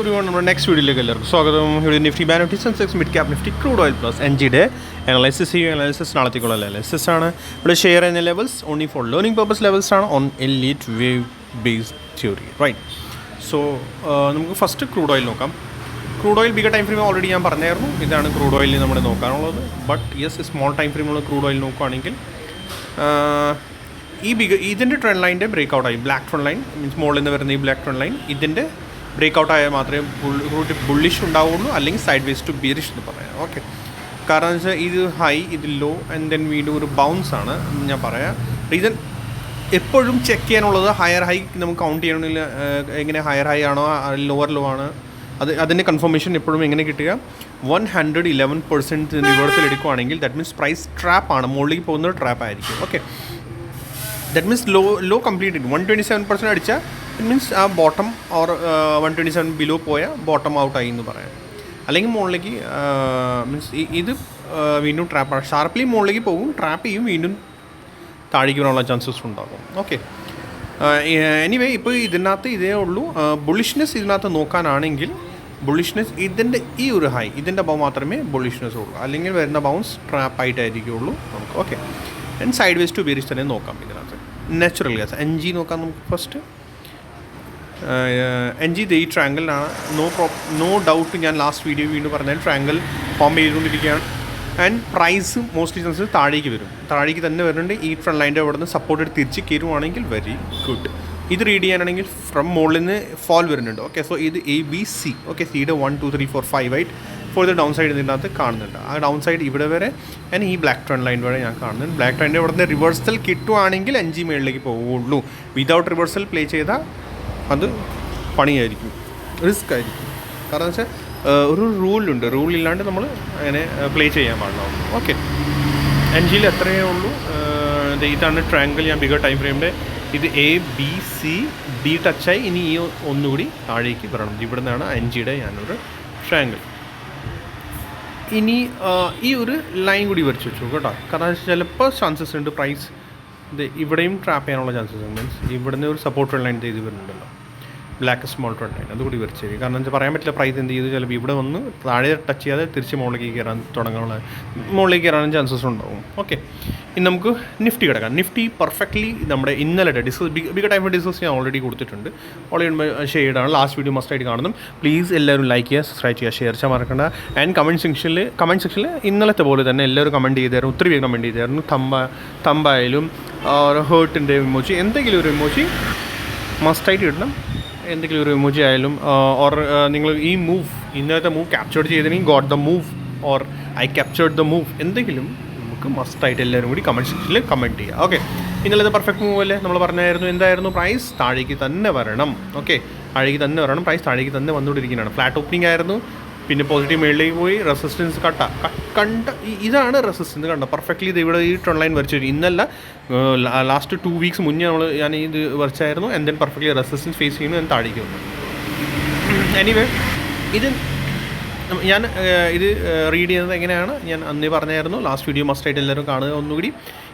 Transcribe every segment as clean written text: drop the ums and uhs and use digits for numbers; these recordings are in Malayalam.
everyone, നമ്മുടെ നെക്സ്റ്റ് വീഡിയോയിലേക്ക് എല്ലാവർക്കും സ്വാഗതം. ഇവിടെ Nifty bank Nifty Sensex mid cap Nifty crude oil plus എൻജിയുടെ അനാലിസിസ് നാളത്തേക്കുള്ള അനാലിസിസ് ആണ്. ഇവിടെ ഷെയർ ചെയ്യുന്ന levels only for learning purpose levels ആണ് on Elliott wave based theory, right? So നമുക്ക് ഫസ്റ്റ് ക്രൂഡ് ഓയിൽ നോക്കാം. Crude oil bigger time frame already ഞാൻ പറഞ്ഞായിരുന്നു. ഇതാണ് ക്രൂഡ് ഓയിലിൽ നമ്മൾ നോക്കാനുള്ളത്. ബട്ട് യെസ്, സ്മോൾ ടൈം ഫ്രെയിമുള്ള ക്രൂഡ് ഓയിൽ നോക്കുകയാണെങ്കിൽ ഇതിൻ്റെ ട്രെൻഡ് ലൈൻ്റെ ബ്രേക്ക് ഔട്ടായി. ബ്ലാക്ക് ട്രെൻഡ് ലൈൻ മീൻസ് മുകളിൽ നിന്ന് വരുന്ന ഈ ബ്ലാക്ക് ട്രെൻഡ് ലൈൻ ഇതിൻ്റെ ബ്രേക്ക് ഔട്ട് ആയാൽ മാത്രമേ ബുള്ളിഷ് ഉണ്ടാവുള്ളൂ, അല്ലെങ്കിൽ സൈഡ് വേസ് ടു ബിയറിഷ് എന്ന് പറയാം. ഓക്കെ, കാരണം എന്ന് വെച്ചാൽ ഇത് ഹൈ, ഇത് ലോ, ആൻഡ് ദെൻ വീണ്ടും ഒരു ബൗൺസ് ആണ് ഞാൻ പറയാം. റീസൺ എപ്പോഴും ചെക്ക് ചെയ്യാനുള്ളത് ഹയർ ഹൈ നമുക്ക് കൗണ്ട് ചെയ്യണമെന്നില്ല. എങ്ങനെ ഹയർ ഹൈ ആണോ ലോവർ ലോ ആണ് അതിൻ്റെ കൺഫർമേഷൻ എപ്പോഴും എങ്ങനെ കിട്ടുക? 111% റിവേഴ്സൽ എടുക്കുകയാണെങ്കിൽ ദാറ്റ് മീൻസ് പ്രൈസ് ട്രാപ്പ് ആണ്, മുകളിലേക്ക് പോകുന്നത് ട്രാപ്പ് ആയിരിക്കും. Okay, that means low complete 127% അടിച്ചാൽ ഇറ്റ് മീൻസ് ആ ബോട്ടം ഓർ 127 ബിലോ പോയാൽ ബോട്ടം ഔട്ടായി എന്ന് പറയാം. അല്ലെങ്കിൽ മുകളിലേക്ക് മീൻസ് ഇത് വീണ്ടും ട്രാപ്പാണ്, ഷാർപ്പ്ലി മുകളിലേക്ക് പോകും, ട്രാപ്പ് ചെയ്യും, വീണ്ടും താഴേക്ക് വരാനുള്ള ചാൻസസ് ഉണ്ടാകും. ഓക്കെ, എനിവേ ഇപ്പോൾ ഇതിനകത്ത് ഇതേ ഉള്ളൂ. ബുള്ളിഷ്നെസ് ഇതിനകത്ത് നോക്കാനാണെങ്കിൽ ബുള്ളിഷ്നെസ് ഇതിൻ്റെ ഈ ഒരു ഹൈ ഇതിൻ്റെ അബവ് മാത്രമേ ബുള്ളിഷ്നെസ് ഉള്ളൂ, അല്ലെങ്കിൽ വരുന്ന ബൗൺസ് ട്രാപ്പായിട്ടായിരിക്കുള്ളൂ നമുക്ക്. Okay, and sideways to bearish തന്നെ നോക്കാം. ഇതിനകത്ത് നാച്ചുറൽ ഗ്യാസ് എൻ ജി നോക്കാം നമുക്ക് ഫസ്റ്റ്. എൻ ജി ഈ ട്രാങ്കിളിനാണ്. നോ ഡൗട്ട് ഞാൻ ലാസ്റ്റ് വീഡിയോ വീണ്ടും പറഞ്ഞാൽ ട്രാങ്കിൾ ഫോം ചെയ്തുകൊണ്ടിരിക്കുകയാണ്. ആൻഡ് പ്രൈസ് മോസ്റ്റ്ലി ചാൻസസ് താഴേക്ക് വരും, താഴേക്ക് തന്നെ വരുന്നുണ്ട്. ഈ ഫ്രണ്ട് ലൈൻ്റെ അവിടെ നിന്ന് സപ്പോർട്ട് എടുത്ത് തിരിച്ച് കയറുവാണെങ്കിൽ വെരി ഗുഡ്. ഇത് റീഡ് ചെയ്യാനാണെങ്കിൽ ഫ്രം മുകളിൽ നിന്ന് ഫോൾ വരുന്നുണ്ട്. ഓക്കെ, സോ ഇത് എ ബി സി. ഓക്കെ, സിയുടെ 1 2 3 4 5 ആയിട്ട് ഫോർ ദ ഡൗൺ സൈഡ് ഇതിനകത്ത് കാണുന്നുണ്ട്. ആ ഡൗൺ സൈഡ് ഇവിടെ വരെ ഞാൻ ഈ ബ്ലാക്ക് ട്രെൻഡ് ലൈൻ വരെ ഞാൻ കാണുന്നുണ്ട്. ബ്ലാക്ക് ട്രെൻഡ് ഇവിടെ നിന്ന് റിവേഴ്സൽ കിട്ടുവാണെങ്കിൽ 5 മേളിലേക്ക് പോവുള്ളൂ. വിതൗട്ട് റിവേഴ്സൽ പ്ലേ ചെയ്താൽ അത് പണിയായിരിക്കും, റിസ്ക് ആയിരിക്കും. കാരണം വെച്ചാൽ ഒരു റൂളുണ്ട്, റൂളില്ലാണ്ട് നമ്മൾ അങ്ങനെ പ്ലേ ചെയ്യാൻ പാടില്ല. ഓക്കെ, എൻ ജിയിൽ എത്രയേ ഉള്ളൂ. ഇതാണ് ട്രയാങ്കിൾ. ഞാൻ ബിഗർ ടൈം ഫ്രെയിമിൻ്റെ ഇത് എ ബി സി ഡി ടച്ചായി ഇനി ഈ ഒന്നുകൂടി താഴേക്ക് വരണം. ഇവിടെ നിന്നാണ് എൻ ജിയുടെ ഞാനൊരു ട്രയാങ്കിൾ. ഇനി ഈ ഒരു ലൈൻ കൂടി വരച്ച് വെച്ചു കേട്ടോ. കാരണം ചിലപ്പോൾ ചാൻസസ് ഉണ്ട് പ്രൈസ് ഇത് ഇവിടെയും ട്രാപ്പ് ചെയ്യാനുള്ള ചാൻസസ് ഉണ്ട്. മീൻസ് ഇവിടെ നിന്ന് ഒരു സപ്പോർട്ട് ലൈൻ ചെയ്ത് വരുന്നുണ്ടല്ലോ, ബ്ലാക്ക് സ്മോൾ ട്രെൻഡ് ലൈൻ, അതുകൂടി വരച്ച്. കാരണം എന്താ പറയാൻ പറ്റില്ല, പ്രൈസ് എന്ത് ചെയ്തു ചിലപ്പോൾ ഇവിടെ വന്ന് താഴെ ടച്ച് ചെയ്യാതെ തിരിച്ച് മുകളിലേക്ക് കയറാൻ തുടങ്ങാനുള്ള മുകളിലേക്ക് കയറാനും ചാൻസസ് ഉണ്ടാവും. ഓക്കെ, ഇനി നമുക്ക് നിഫ്റ്റി കിടക്കാം. നിഫ്റ്റി പെർഫെക്റ്റ്ലി നമ്മുടെ ഇന്നലെ ബിഗർ ടൈം ഡിസ്കസ് ഞാൻ ഓൾറെഡി കൊടുത്തിട്ടുണ്ട്. ഓൾറെഡി ഷെയ്ഡാണ്, ലാസ്റ്റ് വീഡിയോ മസ്റ്റായിട്ട് കാണുന്നു. പ്ലീസ് എല്ലാവരും ലൈക്ക് ചെയ്യുക, സബ്സ്ക്രൈബ് ചെയ്യുക, ഷെയർ ചെയ്യാൻ മറക്കണ്ട. ആൻഡ് കമൻറ്റ് സെക്ഷനിൽ ഇന്നലത്തെ പോലെ തന്നെ എല്ലാവരും കമൻറ്റ് ചെയ്തായിരുന്നു, ഒത്തിരി പേര് കമൻറ്റ് ചെയ്തായിരുന്നു. തമ്പായാലും ഹേർട്ടിൻ്റെ ഇമോജി, എന്തെങ്കിലും ഒരു ഇമോജി മസ്റ്റായിട്ട് ഇടണം. എന്തെങ്കിലും ഒരു ഇമോജി ആയാലും ഓർ നിങ്ങൾ ഈ ഇന്നത്തെ മൂവ് ക്യാപ്ചർ ചെയ്തിട്ടുണ്ടെങ്കിൽ got the move or I captured the move, എന്തെങ്കിലും നമുക്ക് മസ്റ്റായിട്ട് എല്ലാവരും കൂടി കമൻറ്റ് സെക്ഷനിൽ കമൻറ്റ് ചെയ്യുക. ഓക്കെ, ഇന്നലത്തെ പെർഫെക്റ്റ് മൂവ് അല്ലേ? നമ്മൾ പറഞ്ഞായിരുന്നു എന്തായിരുന്നു? പ്രൈസ് താഴേക്ക് തന്നെ വരണം. ഓക്കെ, താഴേക്ക് തന്നെ വരണം, പ്രൈസ് താഴേക്ക് തന്നെ വന്നുകൊണ്ടിരിക്കുന്നതാണ്. ഫ്ലാറ്റ് ഓപ്പണിംഗ് ആയിരുന്നു, പിന്നെ പോസിറ്റീവ് മേളിലേക്ക് പോയി, റെസിസ്റ്റൻസ് കണ്ട ഇതാണ് റെസിസ്റ്റൻസ് കണ്ട പെർഫെക്റ്റ്ലി. ഇത് ഇവിടെ ഈ ട്രെൻഡ് ലൈൻ വരച്ചു. ഇന്നല്ല, ലാസ്റ്റ് 2 വീക്സ് മുന്നേ ഞാൻ ഇത് വരച്ചായിരുന്നു. And then perfectly resistance face ചെയ്യുന്നു, ഞാൻ താഴേക്ക് വന്നു. എനിവേ ഞാൻ ഇത് റീഡ് ചെയ്യുന്നത് എങ്ങനെയാണ് ഞാൻ അന്നേ പറഞ്ഞായിരുന്നു. ലാസ്റ്റ് വീഡിയോ മസ്റ്റായിട്ട് എല്ലാവരും കാണുക ഒന്നുകൂടി.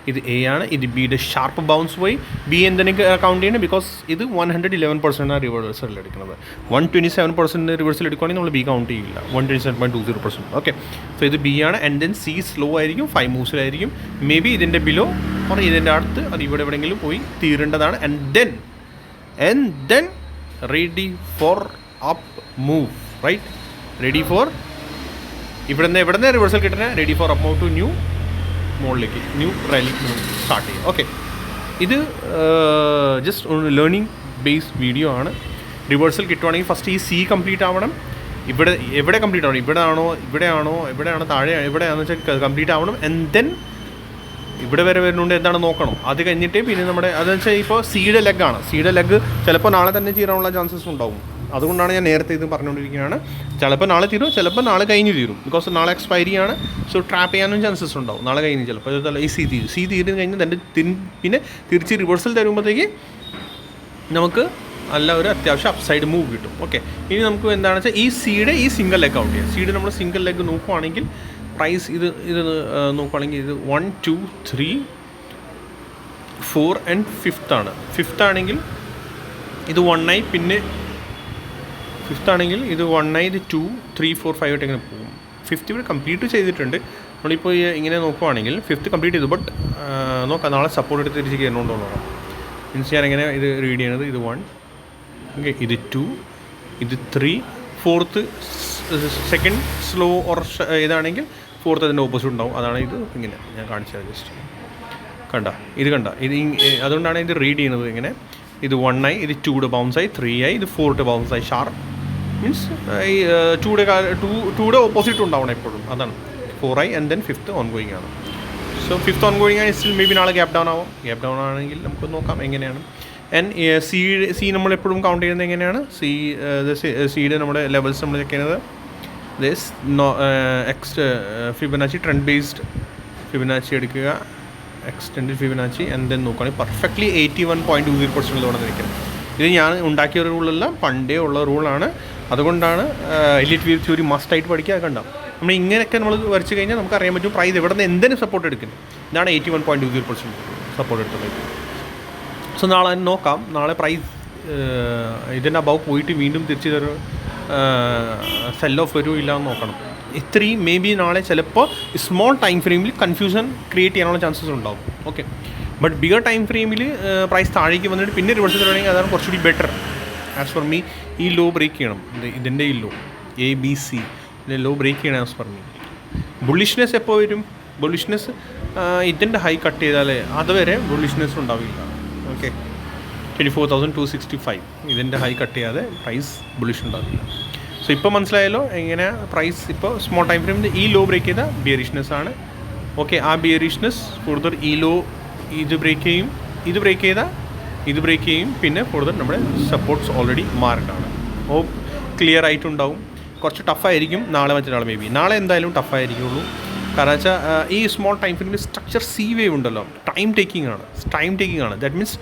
ഇത് എ ആണ്, ഇത് ബിയുടെ ഷാർപ്പ് ബൗൺസ് പോയി. ബി എന്തിനൊക്കെ കൗണ്ട് ചെയ്യണം? ബിക്കോസ് ഇത് 111% റിവേഴ്സൽ എടുക്കുന്നത്. 127% റിവേഴ്സൽ എടുക്കുകയാണെങ്കിൽ നമ്മൾ ബി കൗണ്ട് ചെയ്യില്ല, 127.20%. ഓക്കെ, സോ ഇത് ബി ആണ്. ആൻഡ് ദെൻ സി സ്ലോ ആയിരിക്കും, 5 മൂവ്സിലായിരിക്കും. മേ ബി ഇതിൻ്റെ ബിലോ ഓർ ഇതിൻ്റെ അടുത്ത് അത് ഇവിടെ എവിടെയെങ്കിലും പോയി തീരേണ്ടതാണ്. And then ready for up move, right? Ready for ഇവിടുന്ന് റിവേഴ്സൽ കിട്ടുന്ന ready for up move to new മുകളിലേക്ക് ന്യൂ റാലി സ്റ്റാർട്ട് ചെയ്യും. ഓക്കെ, ഇത് ജസ്റ്റ് ഒരു ലേണിംഗ് ബേസ്ഡ് വീഡിയോ ആണ്. റിവേഴ്സൽ കിട്ടുവാണെങ്കിൽ ഫസ്റ്റ് ഈ സി കംപ്ലീറ്റ് ആവണം. എവിടെ കംപ്ലീറ്റ് ആവണം? ഇവിടെയാണോ താഴെ എവിടെയാണെന്ന് വെച്ചാൽ കംപ്ലീറ്റ് ആവണം. ആൻഡ് ദെൻ ഇവിടെ വരെ വരുന്നുണ്ട് എന്താണ് നോക്കണം. അത് കഴിഞ്ഞിട്ട് പിന്നെ നമ്മുടെ അതെന്ന് വെച്ചാൽ ഇപ്പോൾ സിയുടെ ലെഗ് ചിലപ്പോൾ നാളെ തന്നെ തീരാനുള്ള ചാൻസസ് ഉണ്ടാവും. അതുകൊണ്ടാണ് ഞാൻ നേരത്തെ ഇത് പറഞ്ഞുകൊണ്ടിരിക്കുകയാണ്. ചിലപ്പോൾ നാളെ തീരും, ചിലപ്പോൾ നാളെ കഴിഞ്ഞ് തീരും. ബിക്കോസ് നാളെ എക്സ്പയറി ആണ്. സോ ട്രാപ്പ് ചെയ്യാനും ചാൻസസ് ഉണ്ടാവും. നാളെ കഴിഞ്ഞ് ചിലപ്പോൾ ഈ സി തീരും കഴിഞ്ഞാൽ പിന്നെ തിരിച്ച് റിവേഴ്സൽ തരുമ്പോഴത്തേക്ക് നമുക്ക് നല്ല ഒരു അത്യാവശ്യം അപ്സൈഡ് മൂവ് കിട്ടും. ഓക്കെ, ഇനി നമുക്ക് എന്താണെന്ന് വെച്ചാൽ ഈ സിയുടെ ഈ സിംഗിൾ ലെഗ് ഔട്ട് ചെയ്യാം. സിയുടെ നമ്മൾ സിംഗിൾ ലെഗ് നോക്കുവാണെങ്കിൽ പ്രൈസ് ഇത് നോക്കുവാണെങ്കിൽ ഇത് 1 2 3 4 ആൻഡ് 5th ആണ്. 5th ആണെങ്കിൽ ഇത് 1 ആയി, പിന്നെ ഫിഫ്ത്ത് ആണെങ്കിൽ ഇത് 1 ഇത് 2 3 4 5 ആയിട്ട് ഇങ്ങനെ പോകും. ഫിഫ്ത്ത് ഇവിടെ കംപ്ലീറ്റ് ചെയ്തിട്ടുണ്ട്. നമ്മളിപ്പോൾ ഇങ്ങനെ നോക്കുവാണെങ്കിൽ ഫിഫ്ത്ത് കംപ്ലീറ്റ് ചെയ്തു. ബട്ട് നോക്കാം നാളെ സപ്പോർട്ട് എടുത്ത് തിരിച്ച് കയറണോണ്ടോ നോക്കാം. മീൻസ് ഞാൻ എങ്ങനെ ഇത് റീഡ് ചെയ്യണത്, ഇത് 1, ഓക്കെ, ഇത് 2, ഇത് 3, ഫോർത്ത് സെക്കൻഡ് സ്ലോ ഓർ ഇതാണെങ്കിൽ ഫോർത്ത് അതിൻ്റെ ഓപ്പോസിറ്റ് ഉണ്ടാവും. അതാണ് ഇത് ഇങ്ങനെ ഞാൻ കാണിച്ചത്. ജസ്റ്റ് ഇത് കണ്ട അതുകൊണ്ടാണ് ഇത് റീഡ് ചെയ്യുന്നത് ഇങ്ങനെ. ഇത് 1 ആയി, ഇത് 2യുടെ ബൗൺസായി, 3 ആയി, ഇത് 4യുടെ ബൗൺസായി. ഷാർപ്പ് മീൻസ് ഈ 2യുടെ ഓപ്പോസിറ്റ് ഉണ്ടാവണം എപ്പോഴും. അതാണ് 4 ആയി and then fifth on going ആണ്. സോ ഫിഫ്ത്ത് ഓൺ ഗോയിങ് ആണ്. സ്റ്റിൽ മേ ബി നാളെ ഗ്യാപ്പ് ഡൗൺ ആവും. ഗ്യാപ്പ് ഡൗൺ ആണെങ്കിൽ നമുക്ക് നോക്കാം എങ്ങനെയാണ്. ആൻഡ് സി നമ്മളെപ്പോഴും കൗണ്ട് ചെയ്യുന്നത് എങ്ങനെയാണ്, സിയുടെ നമ്മുടെ ലെവൽസ് നമ്മൾ ചെക്ക് ചെയ്യുന്നത് this Fibonacci trend based Fibonacci എടുക്കുക, എക്സ്റ്റെൻഡ് ഫിബനാച്ചി, ആൻഡ് ദെൻ നോക്കുകയാണെങ്കിൽ പെർഫെക്റ്റ്ലി 81.20% നിൽക്കുന്നത്. ഇത് ഞാൻ ഉണ്ടാക്കിയ ഒരു റൂളല്ല, പണ്ടേ ഉള്ള റൂളാണ്. അതുകൊണ്ടാണ് എലിറ്റ് വ്യൂ തിയറി മസ്റ്റായിട്ട് പഠിക്കുക. കണ്ട നമ്മൾ ഇങ്ങനെയൊക്കെ നമ്മൾ വരച്ച് കഴിഞ്ഞാൽ നമുക്ക് അറിയാൻ പറ്റും പ്രൈസ് എവിടെ നിന്ന് എന്തിനും സപ്പോർട്ട് എടുക്കുന്നത്. ഇതാണ് 81.20% സപ്പോർട്ട് എടുത്തത്. സോ നാളെ നോക്കാം, നാളെ പ്രൈസ് ഇതിൻ്റെ അബവ് പോയിട്ട് വീണ്ടും തിരിച്ച് തരും സെൽ ഓഫ് വരുമോ ഇല്ല എന്ന് നോക്കണം. ഇത്രയും മേ ബി നാളെ ചിലപ്പോൾ സ്മോൾ ടൈം ഫ്രെയിമിൽ കൺഫ്യൂഷൻ ക്രിയേറ്റ് ചെയ്യാനുള്ള ചാൻസസ് ഉണ്ടാവും. ഓക്കെ, ബട്ട് ബിഗർ ടൈം ഫ്രെയിമിൽ പ്രൈസ് താഴേക്ക് വന്നിട്ട് പിന്നെ റിവേഴ്സ് തരുവാണെങ്കിൽ അതാണ് കുറച്ചുകൂടി ബെറ്റർ ആസ് ഫോർ മീ. ഈ ലോ ബ്രേക്ക് ചെയ്യണം, ഇതിൻ്റെ ഈ ലോ ABC ഇതിൻ്റെ ലോ ബ്രേക്ക് ചെയ്യണം ആസ് ഫോർ മീ. ബുള്ളിഷ്നെസ് എപ്പോൾ വരും? ബുള്ളിഷ്നെസ് ഇതിൻ്റെ ഹൈ കട്ട് ചെയ്താലേ അതുവരെ ബുള്ളിഷ്നെസ് ഉണ്ടാവില്ല. ഓക്കെ, 24,265 ഇതിൻ്റെ ഹൈ കട്ട് ചെയ്യാതെ പ്രൈസ് ബുള്ളിഷ് ഉണ്ടാവില്ല. സോ ഇപ്പോൾ മനസ്സിലായല്ലോ എങ്ങനെ പ്രൈസ് ഇപ്പോൾ സ്മോൾ ടൈം ഫ്രെയിമിൽ ഈ ലോ ബ്രേക്ക് ചെയ്ത ബിയറിഷ്നെസ് ആണ്. ഓക്കെ, ആ ബിയറിഷ്നെസ് കൂടുതൽ ഈ ലോ ഇത് ബ്രേക്ക് ചെയ്യും, ഇത് ബ്രേക്ക് ചെയ്താൽ ഇത് ബ്രേക്ക് ചെയ്യും, പിന്നെ കൂടുതൽ നമ്മുടെ സപ്പോർട്ട്സ് ഓൾറെഡി മാർക്കാണ്. ഹോപ്പ് ക്ലിയർ ആയിട്ടുണ്ടാവും. കുറച്ച് ടഫായിരിക്കും നാളെ മറ്റന്നാൾ, മേ ബി നാളെ എന്തായാലും ടഫായിരിക്കുള്ളൂ. കാരണം വെച്ചാൽ ഈ സ്മോൾ ടൈം ഫ്രെയിമിൽ സ്ട്രക്ചർ സി വേവ് ഉണ്ടല്ലോ, ടൈം ടേക്കിംഗ് ആണ്. ദാറ്റ് മീൻസ്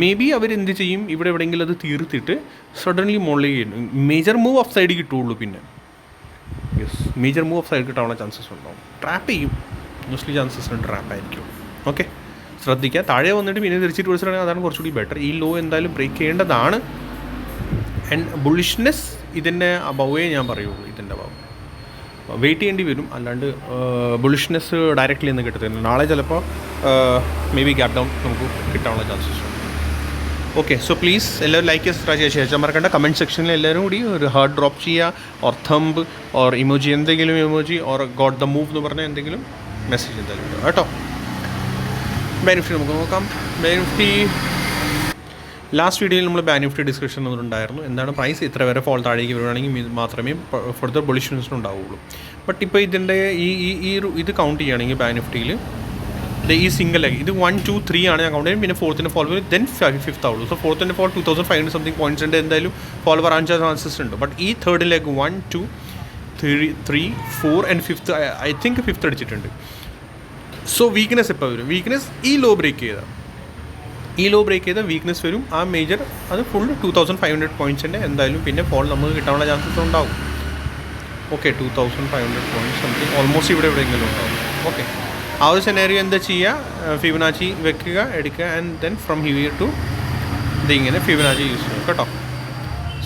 മേ ബി അവരെന്ത് ചെയ്യും, ഇവിടെ എവിടെയെങ്കിലും അത് തീർത്തിട്ട് സഡൻലി മുകളിലേക്ക് ചെയ്യും. മേജർ മൂവ് ഓഫ് സൈഡ് കിട്ടുള്ളൂ. പിന്നെ മേജർ മൂവ് ഓഫ് സൈഡ് കിട്ടാനുള്ള ചാൻസസ് ഉണ്ടാവും. ട്രാപ്പ് ചെയ്യും, മോസ്റ്റ്ലി ചാൻസസ് ട്രാപ്പായിരിക്കും. ഓക്കെ, ശ്രദ്ധിക്കുക. താഴെ വന്നിട്ട് പിന്നെ തിരിച്ചിട്ട് വിളിച്ചിട്ടുണ്ടെങ്കിൽ അതാണ് കുറച്ചുകൂടി ബെറ്റർ. ഈ ലോ എന്തായാലും ബ്രേക്ക് ചെയ്യേണ്ടതാണ്. ആൻഡ് ബുള്ളിഷ്നെസ് ഇതിൻ്റെ അബവേ ഞാൻ പറയുള്ളൂ. ഇതിൻ്റെ അബവ് വെയിറ്റ് ചെയ്യേണ്ടി വരും, അല്ലാണ്ട് ബുള്ളിഷ്നെസ് ഡയറക്റ്റ്ലി ഒന്നും കിട്ടത്തില്ല. നാളെ ചിലപ്പോൾ മേ ബി ഗ്യാപ്പ് ഡൗൺ നമുക്ക് കിട്ടാനുള്ള ചാൻസസ് ഉണ്ട്. ഓക്കെ, സോ പ്ലീസ് എല്ലാവരും ലൈക്ക് ചെയ്ത് സബ്സ്ക്രൈബ് ചെയ്യാൻ ശേഷം മറക്കണ്ട കമൻറ്റ് സെക്ഷനിൽ എല്ലാവരും കൂടി ഒരു ഹാർട്ട് ഡ്രോപ്പ് ചെയ്യുക, ഓർ തമ്പ് ഓർ ഇമോജി, എന്തെങ്കിലും emoji or got the move എന്ന് പറഞ്ഞാൽ എന്തെങ്കിലും മെസ്സേജ് എന്തായാലും ഉണ്ടോ കേട്ടോ. ബാനിഫ്റ്റി നമുക്ക് നോക്കാം. ബാനിഫ്റ്റി ലാസ്റ്റ് വീഡിയോയിൽ നമ്മൾ ബാനിഫ്റ്റി ഡിസ്കഷൻ ഉണ്ടായിരുന്നു. എന്താണ് പ്രൈസ് ഇത്ര വരെ ഫോൾ താഴേക്ക് വരുവാണെങ്കിൽ മാത്രമേ ഫർദർ ബുള്ളിഷ്നെസ് ഉണ്ടാവുള്ളൂ. ബട്ട് ഇപ്പോൾ ഇതിൻ്റെ ഇത് കൗണ്ട് ചെയ്യുകയാണെങ്കിൽ ബാനിഫ്റ്റിയിൽ ഈ സിംഗിൾ ലെഗ് ഇത് 1 2 3 ആണ് ഞാൻ കൗണ്ട് ചെയ്യും. പിന്നെ ഫോർത്തിൻ്റെ ഫോൾ വരും, ദെൻ ഫിഫ്ത്ത് ആവുള്ളൂ. സോ ഫോർത്തിൻ്റെ ഫോൾ 2500 സംതിങ് പോയിൻറ്റ്സ് ഉണ്ട്. എന്തായാലും ഫോൾ വരാൻ ചാൻസസ് ഉണ്ട്. ബട്ട് ഈ third leg 1 2 3 4 and fifth I think fifth അടിച്ചിട്ടുണ്ട്. സോ വീക്ക്നെസ് എപ്പോൾ വരും? വീക്ക്നെസ് ഈ ലോ ബ്രേക്ക് ചെയ്ത വീക്ക്നെസ് വരും. ആ മേജർ അത് ഫുൾ 2500 പോയിൻറ്റ്സിൻ്റെ എന്തായാലും പിന്നെ ഫോൾ നമുക്ക് കിട്ടാനുള്ള ചാൻസസ് ഉണ്ടാവും. ഓക്കെ, 2500 പോയിൻറ്റ്സ് സംതിങ് ഓൾമോസ്റ്റ് ഇവിടെ എവിടെയെങ്കിലും ഉണ്ടാവും. ഓക്കെ, ആ ഒരു സെനാരിയോ എന്താ ചെയ്യുക, ഫിബനാച്ചി വെക്കുക, എടുക്കുക, and then from here to ഇതിങ്ങനെ ഫിബനാച്ചി യൂസ് ചെയ്യും കേട്ടോ.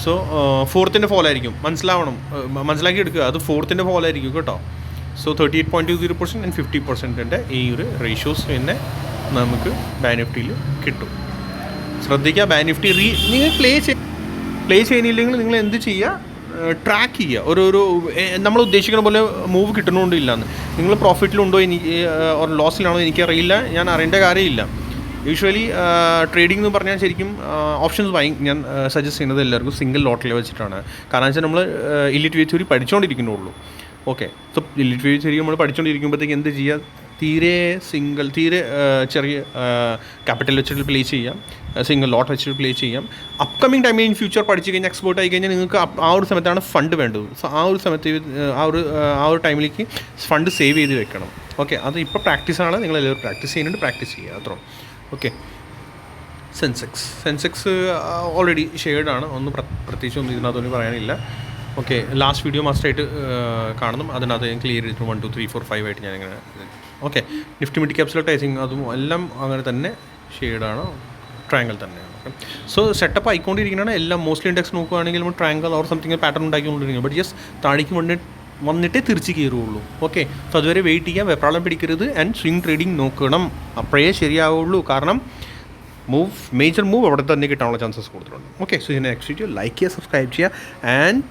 സോ ഫോർത്തിൻ്റെ ഫോൾ ആയിരിക്കും, മനസ്സിലാക്കി എടുക്കുക. അത് ഫോർത്തിൻ്റെ ഫോൾ ആയിരിക്കും കേട്ടോ. സോ 38.20% ആൻഡ് 50% ഈ ഒരു റേഷ്യോസ് പിന്നെ നമുക്ക് ബാനിഫ്റ്റിയിൽ കിട്ടും. ശ്രദ്ധിക്കുക, ബാനിഫ്റ്റി നിങ്ങൾ പ്ലേ ചെയ്യുന്നില്ലെങ്കിൽ നിങ്ങൾ എന്ത് ചെയ്യുക, ട്രാക്ക് ചെയ്യുക. ഒരു നമ്മൾ ഉദ്ദേശിക്കുന്ന പോലെ മൂവ് കിട്ടണമുണ്ടോ ഇല്ലയെന്ന്. നിങ്ങൾ പ്രോഫിറ്റിലുണ്ടോ ലോസിലാണോ എനിക്കറിയില്ല, ഞാൻ അറിയേണ്ട കാര്യമില്ല. യൂഷ്വലി ട്രേഡിംഗ് എന്ന് പറഞ്ഞാൽ ശരിക്കും ഓപ്ഷൻസ് ഞാൻ സജസ്റ്റ് ചെയ്യുന്നത് എല്ലാവർക്കും സിംഗിൾ ലോട്ടിൽ വെച്ചിട്ടാണ്. കാരണം വെച്ചാൽ നമ്മൾ ഇലിറ്റ് വ്യൂ തിയറി പഠിച്ചുകൊണ്ടിരിക്കുന്നുള്ളൂ. Okay, so Elliott wave theory നമ്മൾ പഠിച്ചുകൊണ്ടിരിക്കുമ്പോഴത്തേക്ക് എന്ത് ചെയ്യുക, തീരെ ചെറിയ ക്യാപിറ്റൽ വെച്ചിട്ട് പ്ലേ ചെയ്യാം, സിംഗിൾ ലോട്ട് വെച്ചിട്ട് പ്ലേ ചെയ്യാം. അപ്കമിങ് ടൈമിൽ ഇൻ ഫ്യൂച്ചർ പഠിച്ചു കഴിഞ്ഞാൽ എക്സ്പോർട്ട് ആയി കഴിഞ്ഞാൽ നിങ്ങൾക്ക് ആ ഒരു സമയത്താണ് ഫണ്ട് വേണ്ടത്. സോ ആ ഒരു സമയത്ത് ആ ഒരു ടൈമിലേക്ക് ഫണ്ട് സേവ് ചെയ്ത് വെക്കണം. ഓക്കെ, അത് ഇപ്പോൾ പ്രാക്ടീസാണ്, നിങ്ങളെല്ലാവരും പ്രാക്ടീസ് ചെയ്യുന്നുണ്ട്, പ്രാക്ടീസ് ചെയ്യുക അത്രയും. ഓക്കെ, സെൻസെക്സ് ഓൾറെഡി ഷെയർഡാണ്, ഒന്നും പ്രത്യേകിച്ചൊന്നും ഇതിനകത്തൊന്നും പറയാനില്ല. ഓക്കെ, ലാസ്റ്റ് വീഡിയോ മസ്റ്റായിട്ട് കാണണം, അതിനകത്ത് ഞാൻ ക്ലിയർ ചെയ്തിട്ട് 1 2 3 4 5 ആയിട്ട് ഞാനിങ്ങനെ. ഓക്കെ, നിഫ്റ്റി മിഡ് ക്യാപ്സുലർ ടൈസിങ് അതും എല്ലാം അങ്ങനെ തന്നെ ഷെയ്ഡാണ്. ട്രയാങ്കിൾ തന്നെയാണ്. സോ സെറ്റപ്പ് ആയിക്കൊണ്ടിരിക്കുന്നതാണ് എല്ലാം. മോസ്റ്റ്ലി ഇൻഡെക്സ് നോക്കുകയാണെങ്കിൽ നമ്മൾ ട്രയാങ്കിൾ ഓർ സംതിങ് പാറ്റേൺ ഉണ്ടാക്കിക്കൊണ്ടിരിക്കുന്നത്. ബട്ട് ജസ്റ്റ് താഴേക്ക് വന്നിട്ടേ തിരിച്ച് കയറുള്ളൂ. ഓക്കെ, സോ അതുവരെ വെയിറ്റ് ചെയ്യാം, വെപ്രാളം പിടിക്കരുത്. ആൻഡ് സ്വിംഗ് ട്രേഡിംഗ് നോക്കണം, അപ്പോഴേ ശരിയാവുള്ളൂ. കാരണം മേജർ മൂവ് അവിടെ തന്നെ കിട്ടാനുള്ള ചാൻസസ് കൂടുതലുണ്ട്. ഓക്കെ, സോ ഇതിനെ നെക്സ്റ്റ് വീഡിയോ ലൈക്ക് ചെയ്യുക, സബ്സ്ക്രൈബ് ചെയ്യുക ആൻഡ്